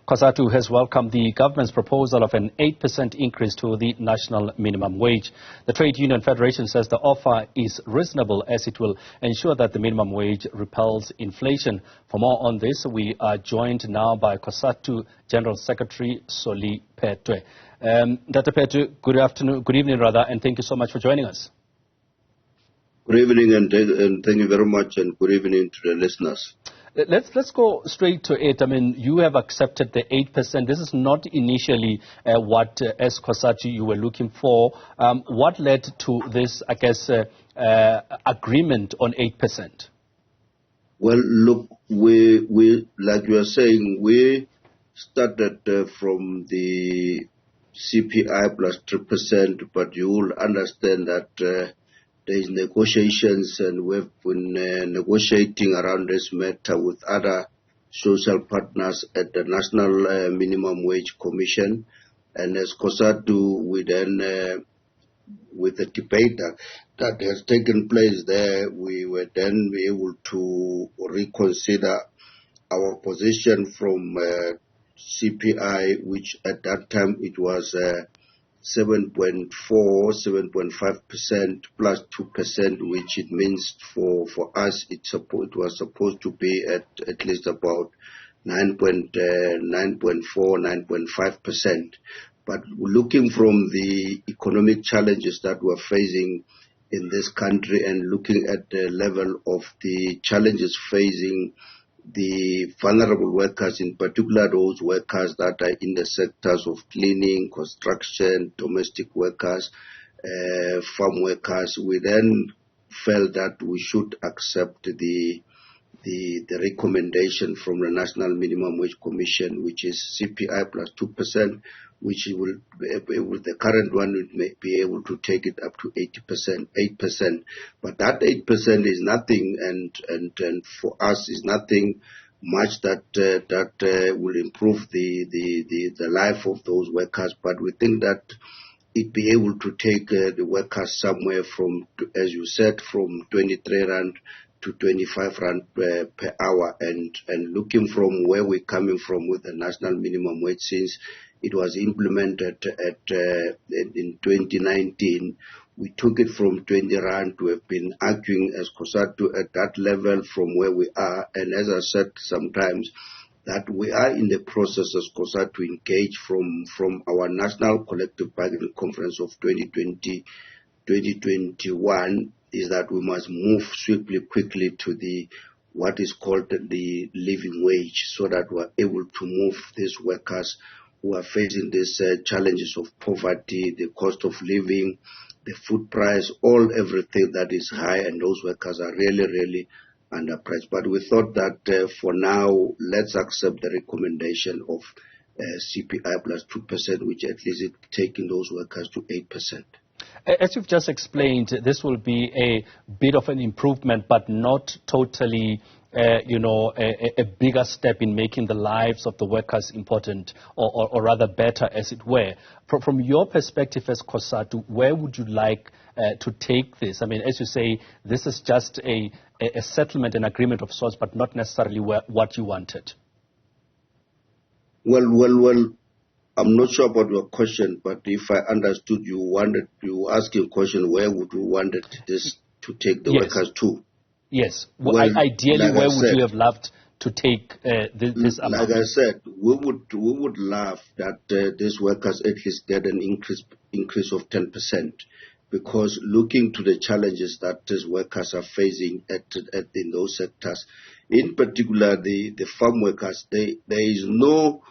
Cosatu has welcomed the government's proposal of an 8% increase to the national minimum wage. The Trade Union Federation says the offer is reasonable as it will ensure that the minimum wage repels inflation. For more on this, we are joined now by Cosatu General Secretary Solly Phetoe. Dr. Phetoe, good evening, and thank you so much for joining us. Good evening, and thank you very much, and good evening to the listeners. Let's go straight to it. I mean, you have accepted the 8%. This is not initially what, as Cosatu, you were looking for. What led to this, I guess, agreement on 8%? Well, look, we like you are saying, we started from the CPI plus 3%, but you will understand that there is negotiations, and we've been negotiating around this matter with other social partners at the National Minimum Wage Commission. And as Cosatu, we then, with the debate that has taken place there, we were then able to reconsider our position from CPI, which at that time it was 7.4, 7.5% plus 2%, which it means for us it was supposed to be at least about 9.4, 9.5%. But looking from the economic challenges that we're facing in this country and looking at the level of the challenges facing the vulnerable workers, in particular those workers that are in the sectors of cleaning, construction, domestic workers, farm workers, we then felt that we should accept the recommendation from the National Minimum Wage Commission, which is CPI plus 2%, which will be able, the current one may be able to take it up to 8%. But that 8% is nothing, and for us is nothing much that will improve the life of those workers. But we think that it be able to take the workers somewhere from, as you said, from 23 rand to 25 rand per hour, and looking from where we're coming from with the national minimum wage, since it was implemented in 2019. We took it from 20 rand. We have been arguing as Cosatu at that level from where we are. And as I said sometimes, that we are in the process as Cosatu to engage from our National Collective Bargaining Conference of 2021, is that we must move swiftly, quickly to what is called the living wage, so that we're able to move these workers who are facing these challenges of poverty, the cost of living, the food price, everything that is high, and those workers are really, really underpriced. But we thought that for now, let's accept the recommendation of CPI plus 2%, which at least is taking those workers to 8%. As you've just explained, this will be a bit of an improvement, but not totally a bigger step in making the lives of the workers important, or rather better, as it were. From your perspective as Cosatu, where would you like to take this? I mean, as you say, this is just a settlement, an agreement of sorts, but not necessarily what you wanted. Well, I'm not sure about your question, but if I understood you asking a question, where would you wanted this to take the workers to? Yes. Well, ideally, where would you have loved to take this amount? Like I said, we would love that these workers at least get an increase of 10%, because looking to the challenges that these workers are facing in those sectors, in particular the farm workers, there is no.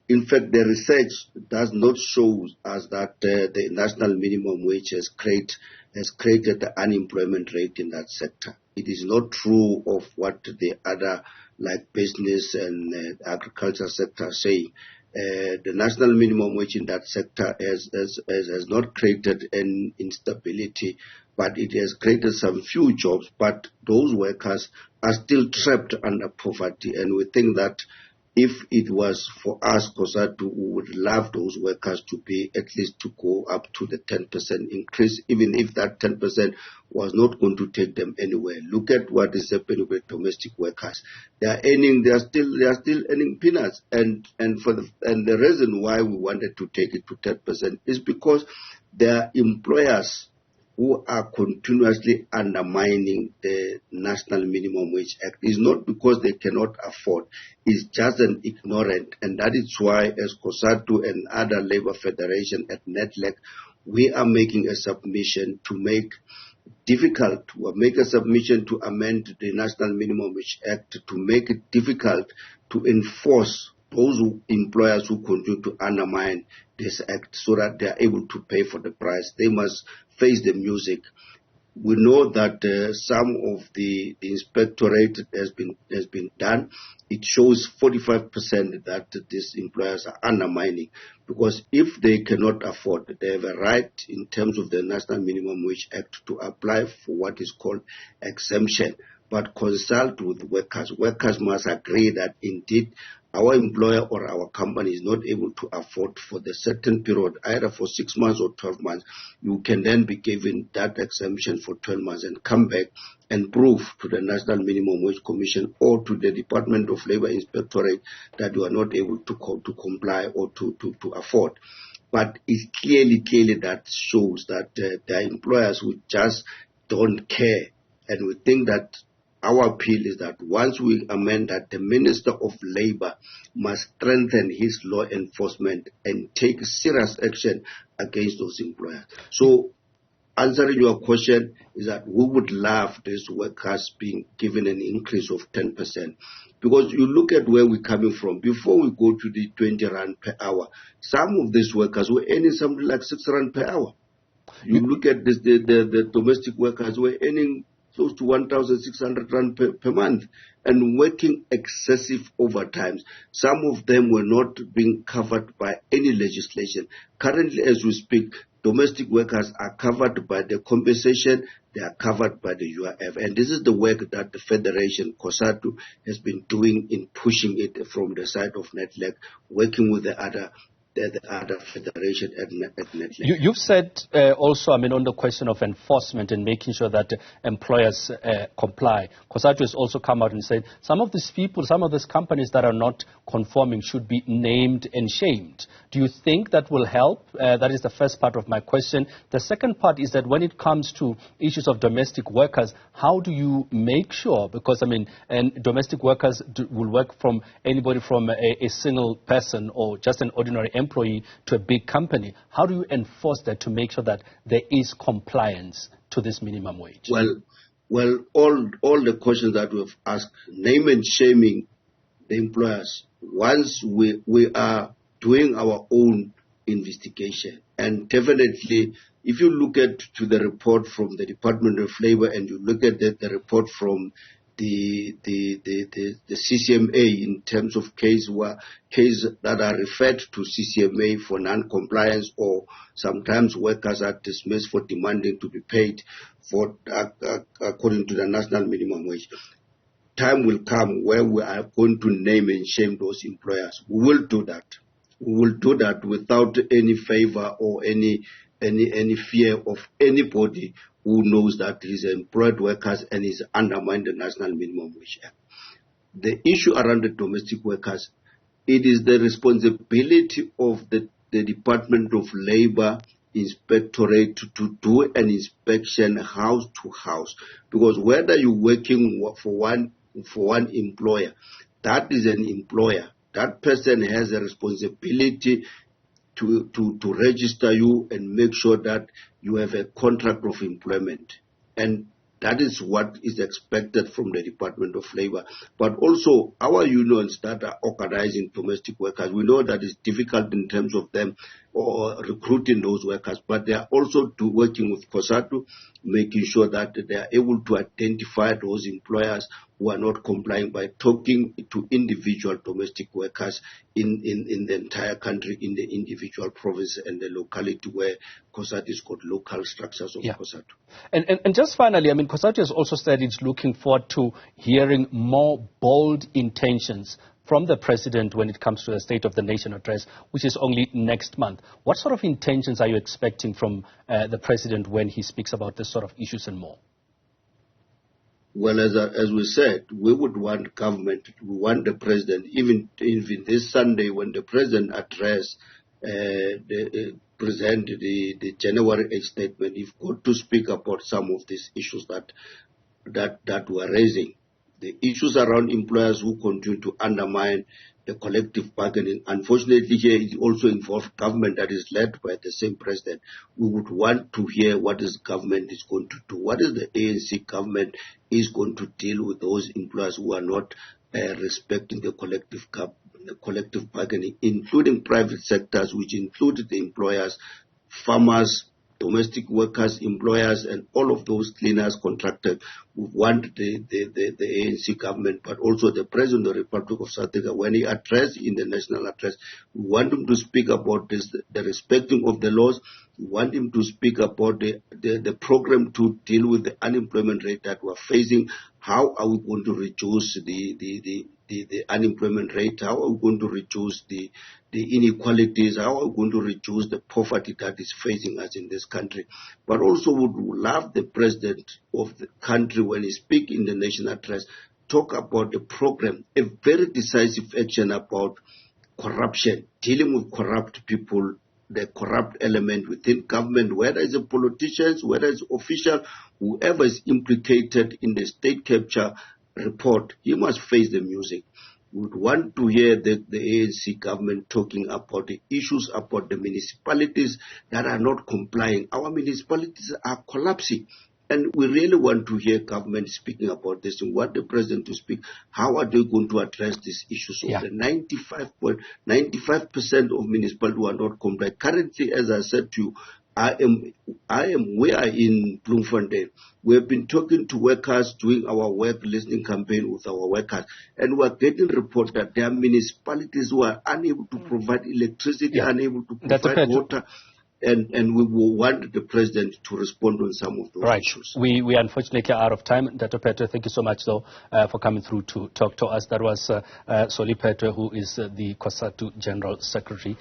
In fact, the research does not show us that the national minimum wage has created the unemployment rate in that sector. It is not true of what the other, like business and agriculture sector, are saying. The national minimum wage in that sector has not created an instability, but it has created some few jobs. But those workers are still trapped under poverty, and we think that if it was for us, Cosatu, we would love those workers to be at least to go up to the 10% increase, even if that 10% was not going to take them anywhere. Look at what is happening with domestic workers. They are still earning peanuts, and the reason why we wanted to take it to 10% is because their employers who are continuously undermining the National Minimum Wage Act. Is not because they cannot afford, it's just an ignorant. And that is why, as Cosatu and other labor federation at NETLEC, we are making a submission to make a submission to amend the National Minimum Wage Act to make it difficult to enforce those employers who continue to undermine this act, so that they are able to pay for the price. They must face the music. We know that some of the inspectorate has been done. It shows 45% that these employers are undermining, because if they cannot afford, they have a right in terms of the National Minimum Wage Act to apply for what is called exemption. But consult with workers. Workers must agree that indeed our employer or our company is not able to afford for the certain period, either for 6 months or 12 months. You can then be given that exemption for 12 months and come back and prove to the National Minimum Wage Commission or to the Department of Labor Inspectorate that you are not able to comply or to afford. But it's clearly that shows that the employers who just don't care. And we think that our appeal is that once we amend that, the Minister of Labour must strengthen his law enforcement and take serious action against those employers. So, answering your question is that we would love these workers being given an increase of 10%. Because you look at where we're coming from. Before we go to the 20 rand per hour, some of these workers were earning something like 6 rand per hour. You look at this, the domestic workers were earning close to 1,600 rand per month and working excessive overtimes. Some of them were not being covered by any legislation. Currently, as we speak, domestic workers are covered by the compensation, they are covered by the UIF. And this is the work that the Federation, Cosatu, has been doing in pushing it from the side of NETLEC, working with the other federation at NETLEC. You've said also, on the question of enforcement and making sure that employers comply. Cosatu has also come out and said some of these people, some of these companies that are not conforming should be named and shamed. Do you think that will help? That is the first part of my question. The second part is that when it comes to issues of domestic workers, how do you make sure? Because, domestic workers will work from anybody from a single person or just an ordinary employee to a big company. How do you enforce that to make sure that there is compliance to this minimum wage? Well, all the questions that we've asked, name and shaming the employers, once we are doing our own investigation. And definitely, if you look at to the report from the Department of Labor and you look at the report from the CCMA in terms of cases that are referred to CCMA for non-compliance, or sometimes workers are dismissed for demanding to be paid for according to the national minimum wage. Time will come where we are going to name and shame those employers. We will do that. We will do that without any favor or any fear of anybody who knows that he's employed workers and is undermined the National Minimum Wage Act. The issue around the domestic workers, it is the responsibility of the Department of Labor Inspectorate to do an inspection house to house, because whether you're working for one employer, that is an employer. That person has a responsibility to register you and make sure that you have a contract of employment. And that is what is expected from the Department of Labor. But also our unions that are organizing domestic workers, we know that it's difficult in terms of them or recruiting those workers, but they are also working with Cosatu, making sure that they are able to identify those employers who are not complying by talking to individual domestic workers in the entire country, in the individual province and the locality where Cosatu is called local structures of Cosatu. And just finally, Cosatu has also said it's looking forward to hearing more bold intentions from the president when it comes to the State of the Nation address, which is only next month. What sort of intentions are you expecting from the president when he speaks about this sort of issues and more? Well, as we said, we would want government, we want the president, even this Sunday when the president present the January 8 statement, he's got to speak about some of these issues that we're raising. The issues around employers who continue to undermine the collective bargaining. Unfortunately, here it also involves government that is led by the same president. We would want to hear what is government is going to do. What is the ANC government is going to deal with those employers who are not respecting the collective bargaining, including private sectors, which include the employers, farmers, domestic workers, employers, and all of those cleaners, contractors. We want the ANC government, but also the President of the Republic of South Africa, when he addressed in the national address, we want him to speak about this, the respecting of the laws. We want him to speak about the program to deal with the unemployment rate that we're facing. How are we going to reduce the unemployment rate? How are we going to reduce the inequalities? How are we going to reduce the poverty that is facing us in this country? But also would love the president of the country, when he speaks in the national address, talk about the program, a very decisive action about corruption, dealing with corrupt people, the corrupt element within government, whether it's a politicians, whether it's official, whoever is implicated in the state capture report, he must face the music. We would want to hear the ANC government talking about the issues about the municipalities that are not complying. Our municipalities are collapsing. And we really want to hear government speaking about this and want the president to speak. How are they going to address these issues? So the 95% of municipalities who are not complying. Currently, as I said to you, we are in Bloemfontein. We have been talking to workers, doing our work listening campaign with our workers, and we are getting reports that there are municipalities who are unable to provide electricity, unable to provide water. And we will want the president to respond on some of those issues. We unfortunately are out of time. Dr. Phetoe, thank you so much, though, for coming through to talk to us. That was Solly Phetoe, who is the Cosatu General Secretary.